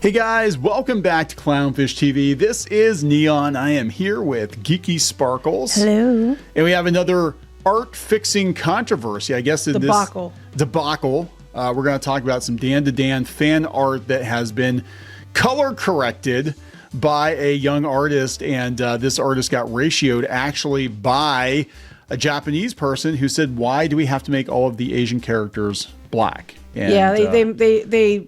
Hey guys, welcome back to Clownfish TV. This is Neon. I am here with Geeky Sparkles. Hello. And we have another art fixing controversy, I guess. Debacle. We're going to talk about some Dandadan fan art that has been color corrected by a young artist. And this artist got ratioed actually by a Japanese person who said, why do we have to make all of the Asian characters black? And, they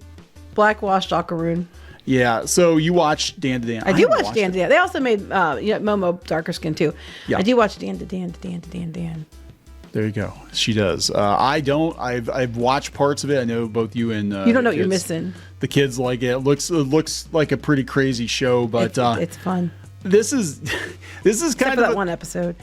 blackwashed Ocarun. Yeah, so you watched Dandadan. I do watch Dandadan. They also made Momo darker skin too. Yeah. I do watch Dandadan. There you go. She does. I don't. I've watched parts of it. I know both you and you don't know what you're missing. The kids like it. It looks like a pretty crazy show, but it's fun. This is kind of that one episode.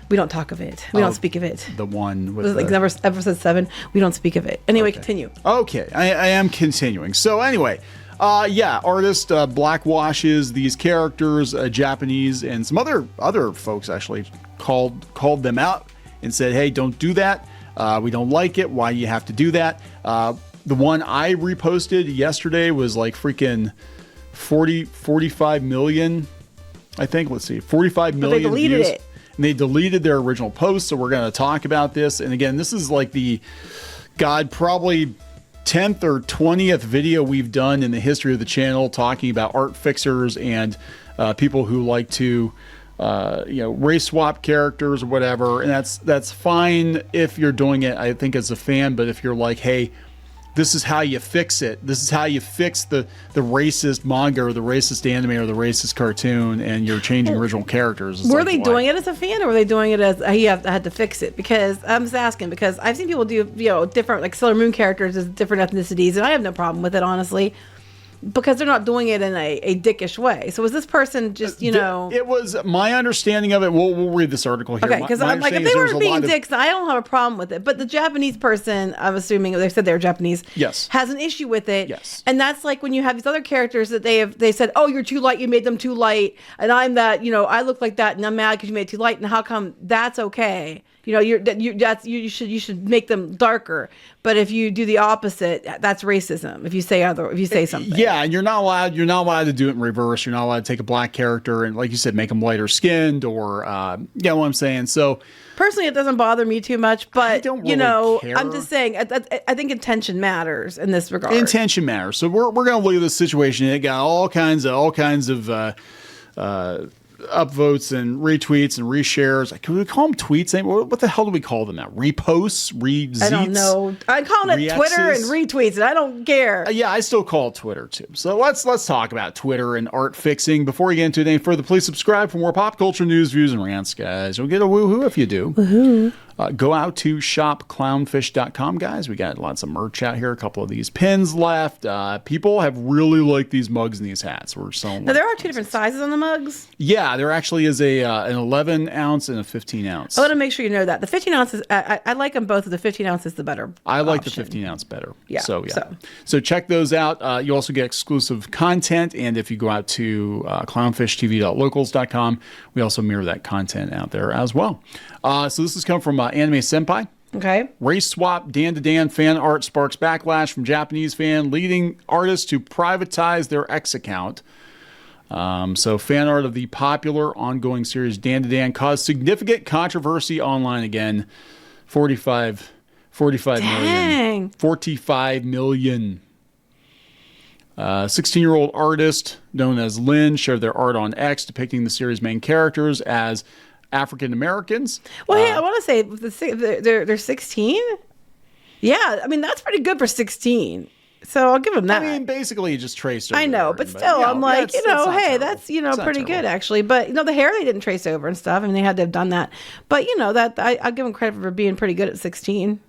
We don't talk of it. We don't speak of it. The one with like episode 7. We don't speak of it. Anyway, continue. Okay, I am continuing. So anyway, artist blackwashes these characters, Japanese, and some other folks actually called them out and said, hey, don't do that. We don't like it. Why do you have to do that? The one I reposted yesterday was like freaking 45 million, I think. Let's see, 45 million But they deleted views. it. And they deleted their original post, so we're going to talk about this. And again, this is like probably 10th or 20th video we've done in the history of the channel talking about art fixers and people who like to race swap characters or whatever. And that's fine if you're doing it, I think, as a fan. But if you're like, hey, this is how you fix it. This is how you fix the racist manga or the racist anime or the racist cartoon, and you're changing original characters. Were they doing it as a fan, or were they doing it as he had to fix it? Because I'm just asking, because I've seen people do different, like Sailor Moon characters as different ethnicities, and I have no problem with it, honestly. Because they're not doing it in a dickish way. So was this person just, It was my understanding of it. We'll read this article here. Okay, because I'm like, if they weren't being dicks, I don't have a problem with it. But the Japanese person, I'm assuming, they said they're Japanese, yes, has an issue with it. Yes. And that's like when you have these other characters that they said, oh, you're too light, you made them too light. And I'm that, I look like that, and I'm mad because you made it too light. And how come that's okay? You should make them darker. But if you do the opposite, that's racism. If you say something, yeah, and you're not allowed to do it in reverse. You're not allowed to take a black character and, like you said, make them lighter skinned, or you know what I'm saying. So personally, it doesn't bother me too much. But I don't really care. I'm just saying, I think intention matters in this regard. Intention matters. So we're gonna look at this situation. It got all kinds of upvotes and retweets and reshares. Can we call them tweets? What the hell do we call them now? Reposts? I don't know. I'm calling it Twitter and retweets, and I don't care. Yeah, I still call it Twitter too. So let's talk about Twitter and art fixing. Before we get into it any further, please subscribe for more pop culture news, views, and rants, guys. You'll get a woohoo if you do. Woohoo. Go out to shopclownfish.com, guys. We got lots of merch out here. A couple of these pins left. People have really liked these mugs and these hats. We're selling. Now, there are 2 different sizes on the mugs. Yeah, there actually is an 11 ounce and a 15 ounce. I want to make sure you know that. The 15 ounces, I like them both. The 15 ounce is the better I like option. the 15 ounce better. Yeah. So check those out. You also get exclusive content. And if you go out to clownfishtv.locals.com, we also mirror that content out there as well. So this has come from Anime Senpai. Okay. Race swap Dandadan fan art sparks backlash from Japanese fan leading artists to privatize their X account. So fan art of the popular ongoing series Dandadan caused significant controversy online again. 45 million. 45 million. 16-year-old artist known as Lynn shared their art on X depicting the series' main characters as African Americans. Well, hey, I want to say they're 16. Yeah, I mean that's pretty good for 16. So I'll give them that. I mean, basically, you just traced over. I know, but still, I'm like, hey, that's it's pretty good actually. But the hair they didn't trace over and stuff. I mean, they had to have done that. But that I'll give them credit for being pretty good at 16.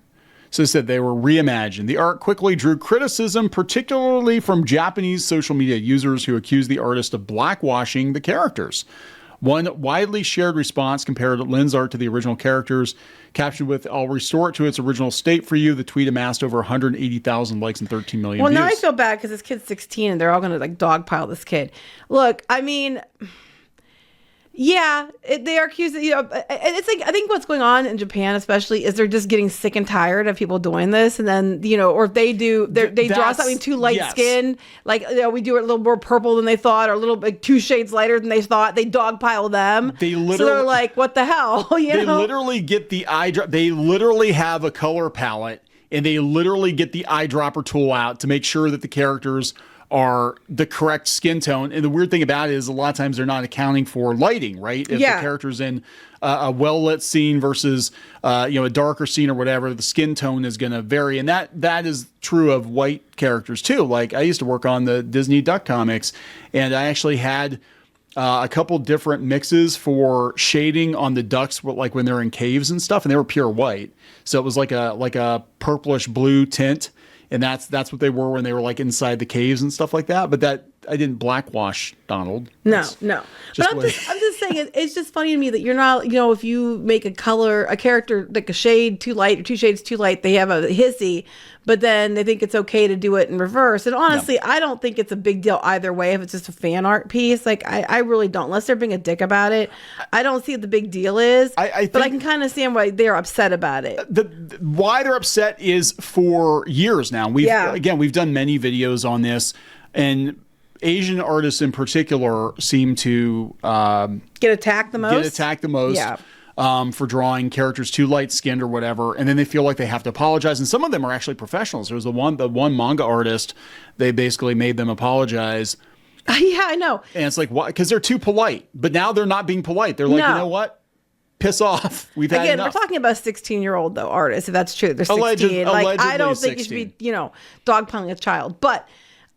So they said they were reimagined. The art quickly drew criticism, particularly from Japanese social media users who accused the artist of blackwashing the characters. One widely shared response compared Lynn's art to the original characters, captioned with, "I'll restore it to its original state for you." The tweet amassed over 180,000 likes and 13 million views. Well, now I feel bad because this kid's 16 and they're all going to dogpile this kid. Look, I mean, Yeah, they are accusing, it's like, I think what's going on in Japan especially is they're just getting sick and tired of people doing this. And then, or if they draw something too light skin, like, we do it a little more purple than they thought, or a little like 2 shades lighter than they thought, they dogpile them. So they're like, what the hell? They literally get the eyedropper. They literally have a color palette, and they literally get the eyedropper tool out to make sure that the characters are the correct skin tone. And the weird thing about it is a lot of times they're not accounting for lighting, right? If the character's in a well-lit scene versus, a darker scene or whatever, the skin tone is going to vary. And that is true of white characters too. Like, I used to work on the Disney Duck comics, and I actually had a couple different mixes for shading on the ducks, like when they're in caves and stuff, and they were pure white. So it was like a purplish blue tint. And that's what they were when they were like inside the caves and stuff like that. But that I didn't blackwash Donald. No. But I'm just saying it's just funny to me that you're not, if you make a character like a shade too light or 2 shades too light, they have a hissy, but then they think it's okay to do it in reverse. And honestly, I don't think it's a big deal either way if it's just a fan art piece. Like, I really don't, unless they're being a dick about it. I don't see what the big deal is. But I can kind of see why they're upset about it. Why they're upset is for years now. We've done many videos on this, and Asian artists in particular seem to get attacked the most. Yeah. For drawing characters too light skinned or whatever, and then they feel like they have to apologize. And some of them are actually professionals. There was the one manga artist. They basically made them apologize. Yeah, I know. And it's like, why? Because they're too polite. But now they're not being polite. They're like, you know what? Piss off. We've had enough. We're talking about a 16-year-old though artist. If that's true, they're 16. I don't think you should be, dogpiling a child, but.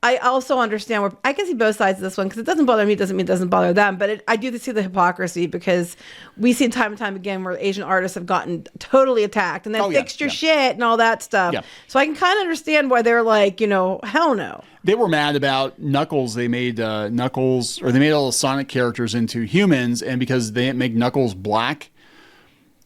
I also understand where I can see both sides of this one, because it doesn't bother me doesn't mean it doesn't bother them. But I do see the hypocrisy, because we see time and time again where Asian artists have gotten totally attacked and then fixed your shit and all that stuff. Yeah. So I can kind of understand why they're like, hell no. They were mad about Knuckles. They made Knuckles, or they made all the Sonic characters into humans, and because they didn't make Knuckles black,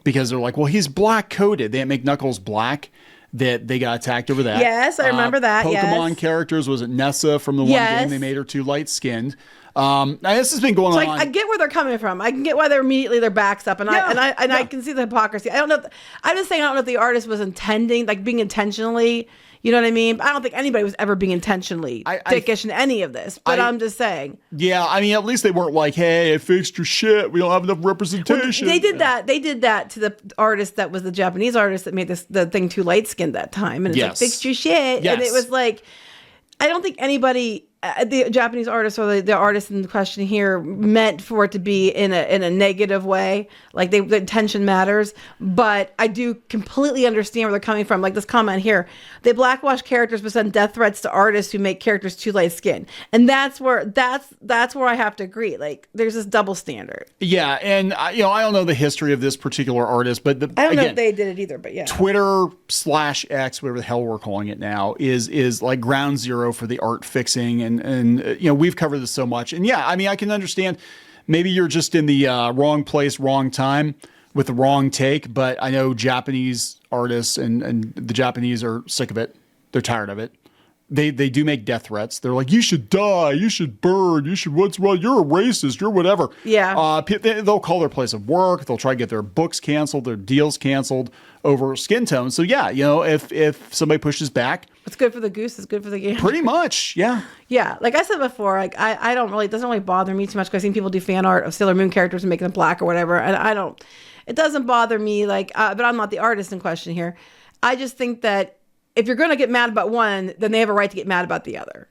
because they're like, well, he's black coated. They didn't make Knuckles black. That they got attacked over that. Yes, I remember that. Pokemon characters, was it Nessa from the one game? They made her too light skinned. This has been going on. I get where they're coming from. I can get why they're immediately their backs up, and I can see the hypocrisy. I don't know. I'm just saying, I don't know if the artist was intending, like being intentionally. You know what I mean? I don't think anybody was ever being intentionally dickish in any of this, but I'm just saying. Yeah, I mean, at least they weren't like, hey, I fixed your shit. We don't have enough representation. Well, they did that. They did that to the artist that was the Japanese artist that made the thing too light skinned that time. And it's like, fixed your shit. Yes. And it was like, I don't think anybody, the Japanese artist or the artist in question here, meant for it to be in a negative way. Like, the intention matters. But I do completely understand where they're coming from. Like this comment here, they blackwash characters but send death threats to artists who make characters too light skinned. And that's where I have to agree. Like, there's this double standard. Yeah, and I don't know the history of this particular artist, but I don't know if they did it either. But yeah, Twitter/X, whatever the hell we're calling it now, is like ground zero for the art fixing, and we've covered this so much. And yeah, I mean, I can understand maybe you're just in the wrong place, wrong time with the wrong take, but I know Japanese artists and the Japanese are sick of it. They're tired of it. They do make death threats. They're like, you should die, you should burn, what's wrong, you're a racist, you're whatever. Yeah. They'll call their place of work. They'll try to get their books canceled, their deals canceled over skin tone. So yeah, if somebody pushes back, what's good for the goose is good for the gander. Pretty much, yeah. Yeah, like I said before, like I don't really, it doesn't really bother me too much, because I've seen people do fan art of Sailor Moon characters and make them black or whatever, and it doesn't bother me, like, but I'm not the artist in question here. I just think that if you're going to get mad about one, then they have a right to get mad about the other.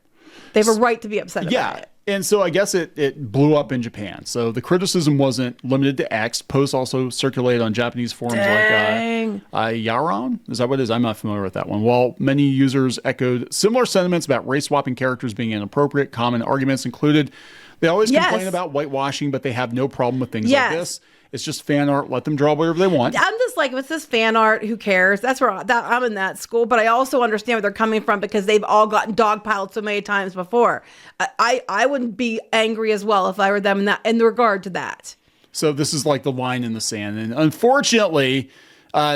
They have a right to be upset about it. And so I guess it blew up in Japan. So the criticism wasn't limited to X. Posts also circulated on Japanese forums like Yaron. Is that what it is? I'm not familiar with that one. While many users echoed similar sentiments about race swapping characters being inappropriate, common arguments included, they always complain about whitewashing, but they have no problem with things like this. It's just fan art. Let them draw whatever they want. I'm just like, if it's this fan art, who cares? That's where I'm in that school. But I also understand where they're coming from, because they've all gotten dogpiled so many times before. I wouldn't be angry as well if I were them in regard to that. So this is like the line in the sand. And unfortunately,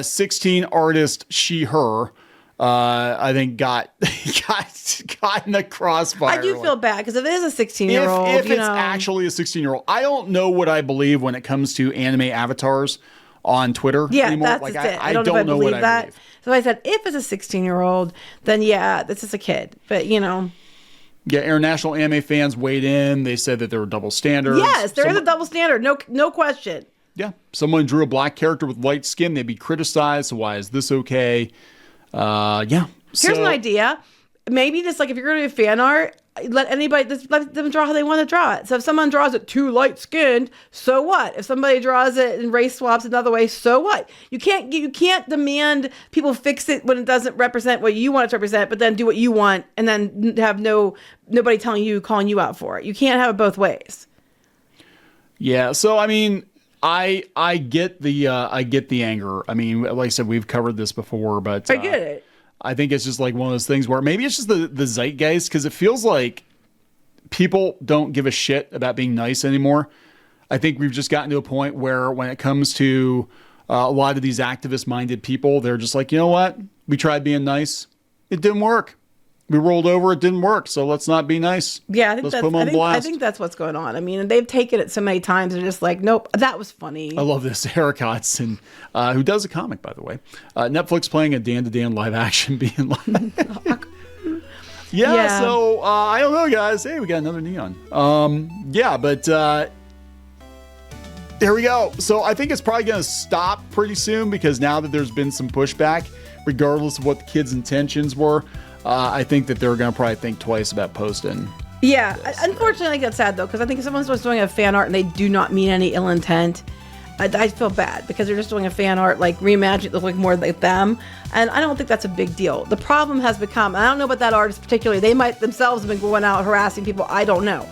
16 artist she/her I think got in the crossfire. I do feel bad because if it is a 16-year-old, if it's actually a 16-year-old, I don't know what I believe when it comes to anime avatars on Twitter anymore. That's like, it. I don't know what I believe. So I said, if it's a 16-year-old, then yeah, this is a kid. But Yeah, international anime fans weighed in. They said that there were double standards. Yes, there is a double standard. No question. Yeah. Someone drew a black character with light skin. They'd be criticized. So why is this okay? Yeah. Here's an idea. Maybe just like if you're going to do fan art, let them draw how they want to draw it. So if someone draws it too light skinned, so what? If somebody draws it and race swaps another way, so what? You can't demand people fix it when it doesn't represent what you want it to represent, but then do what you want and then have nobody calling you out for it. You can't have it both ways. Yeah. So I mean, I get the anger. I mean, like I said, we've covered this before, but I get it. I think it's just like one of those things where maybe it's just the zeitgeist, because it feels like people don't give a shit about being nice anymore. I think we've just gotten to a point where when it comes to a lot of these activist-minded people, they're just like, you know what? We tried being nice. It didn't work. We rolled over. It didn't work. So let's not be nice. Yeah, I think think that's what's going on. I mean, they've taken it so many times. They're just like, nope, that was funny. I love this. Eric Hodson, who does a comic, by the way. Netflix playing a Dandadan live action being like... Yeah, so I don't know, guys. Hey, we got another neon. But there we go. So I think it's probably going to stop pretty soon, because now that there's been some pushback, regardless of what the kids' intentions were, I think that they're going to probably think twice about posting. Yeah, unfortunately, I get sad though, because I think if someone's just doing a fan art and they do not mean any ill intent, I feel bad because they're just doing a fan art, like reimagine it look like more like them, and I don't think that's a big deal. The problem has become, I don't know about that artist particularly, they might themselves have been going out harassing people, I don't know.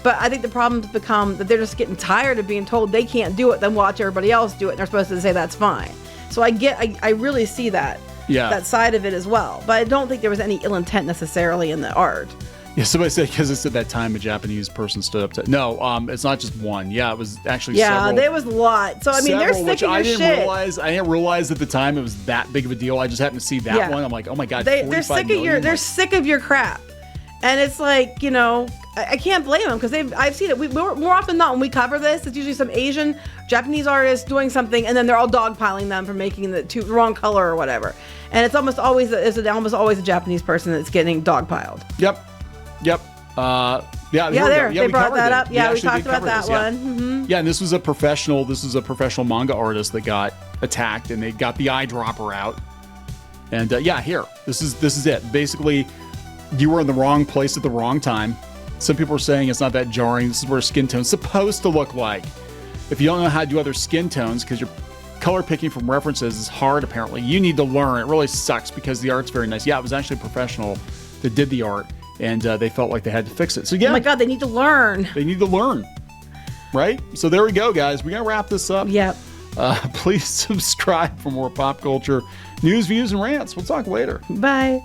But I think the problem's become that they're just getting tired of being told they can't do it, then watch everybody else do it, and they're supposed to say that's fine. So I really see that. Yeah. That side of it as well. But I don't think there was any ill intent necessarily in the art. Yeah, somebody said, because it's at that time a Japanese person stood up to... No, it's not just one. Yeah, it was actually several. Yeah, there was a lot. So, I mean, they're sick of your shit. I didn't realize at the time it was that big of a deal. I just happened to see that one. I'm like, oh my God, they're sick of your crap. And it's like, I can't blame them, because I've seen it. More often than not, when we cover this, it's usually some Asian, Japanese artist doing something, and then they're all dogpiling them for making the wrong color or whatever. And it's almost always a Japanese person that's getting dogpiled. Yep. They brought that up. Yeah, we talked about that one. Mm-hmm. Yeah, and this was a professional manga artist that got attacked, and they got the eyedropper out. And here, this is it. Basically, you were in the wrong place at the wrong time. Some people are saying it's not that jarring. This is what a skin tone's supposed to look like. If you don't know how to do other skin tones, because you're color picking from references is hard, apparently, you need to learn. It really sucks, because the art's very nice. Yeah, it was actually a professional that did the art, and they felt like they had to fix it. So yeah. Oh my God, they need to learn. Right? So there we go, guys. We're going to wrap this up. Yep. Please subscribe for more pop culture news, views, and rants. We'll talk later. Bye.